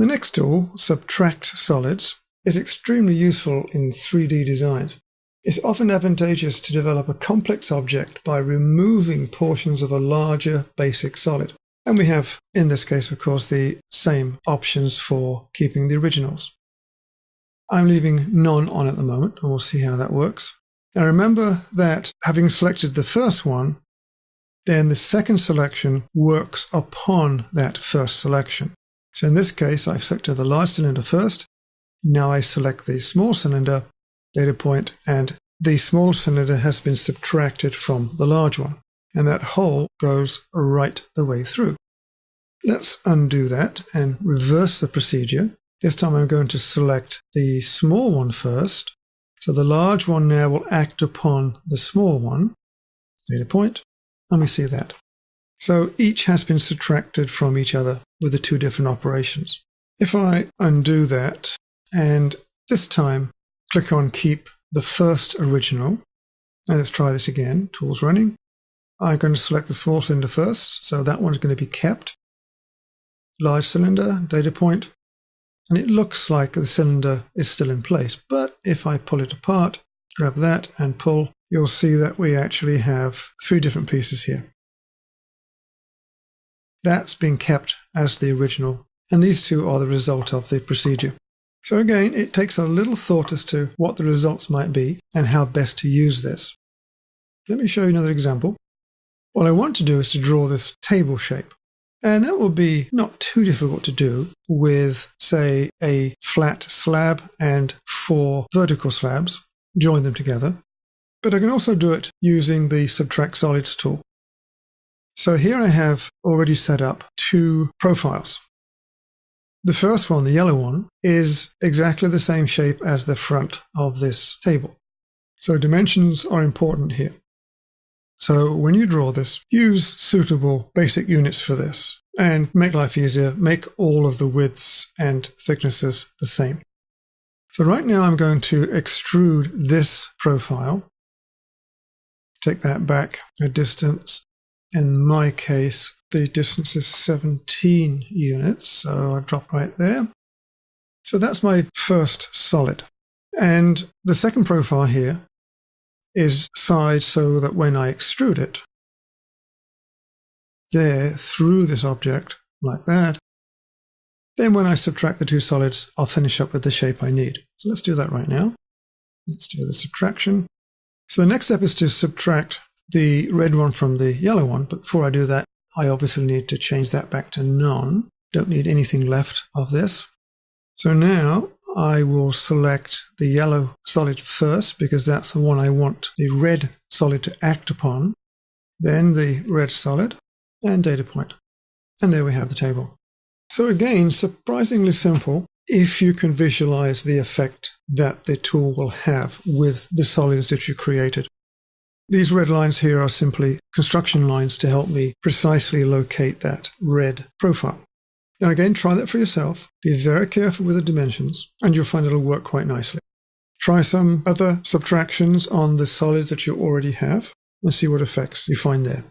The next tool, Subtract Solids, is extremely useful in 3D designs. It's often advantageous to develop a complex object by removing portions of a larger basic solid. And we have, in this case, of course, the same options for keeping the originals. I'm leaving none on at the moment, and we'll see how that works. Now remember that having selected the first one, then the second selection works upon that first selection. So in this case, I've selected the large cylinder first. Now I select the small cylinder, data point, and the small cylinder has been subtracted from the large one. And that hole goes right the way through. Let's undo that and reverse the procedure. This time I'm going to select the small one first. So the large one now will act upon the small one, data point, and we see that. So each has been subtracted from each other with the two different operations. If I undo that, and this time click on Keep the First Original, and let's try this again, Tools Running. I'm going to select the small cylinder first, so that one's going to be kept. Large cylinder, data point, and it looks like the cylinder is still in place, but if I pull it apart, grab that and pull, you'll see that we actually have three different pieces here. That's been kept as the original, and these two are the result of the procedure. So again, it takes a little thought as to what the results might be and how best to use this. Let me show you another example. What I want to do is to draw this table shape. And that will be not too difficult to do with, say, a flat slab and 4 vertical slabs, join them together. But I can also do it using the Subtract Solids tool. So here I have already set up 2 profiles. The first one, the yellow one, is exactly the same shape as the front of this table. So dimensions are important here. So when you draw this, use suitable basic units for this and make life easier. Make all of the widths and thicknesses the same. So right now I'm going to extrude this profile. Take that back a distance. In my case, the distance is 17 units, so I drop right there. So that's my first solid. And the second profile here is sized so that when I extrude it, there through this object, like that, then when I subtract the 2 solids, I'll finish up with the shape I need. So let's do that right now. Let's do the subtraction. So the next step is to subtract the red one from the yellow one, but before I do that, I obviously need to change that back to none. Don't need anything left of this. So now I will select the yellow solid first because that's the one I want the red solid to act upon. Then the red solid and data point. And there we have the table. So again, surprisingly simple if you can visualize the effect that the tool will have with the solids that you created. These red lines here are simply construction lines to help me precisely locate that red profile. Now again, try that for yourself. Be very careful with the dimensions and you'll find it'll work quite nicely. Try some other subtractions on the solids that you already have and see what effects you find there.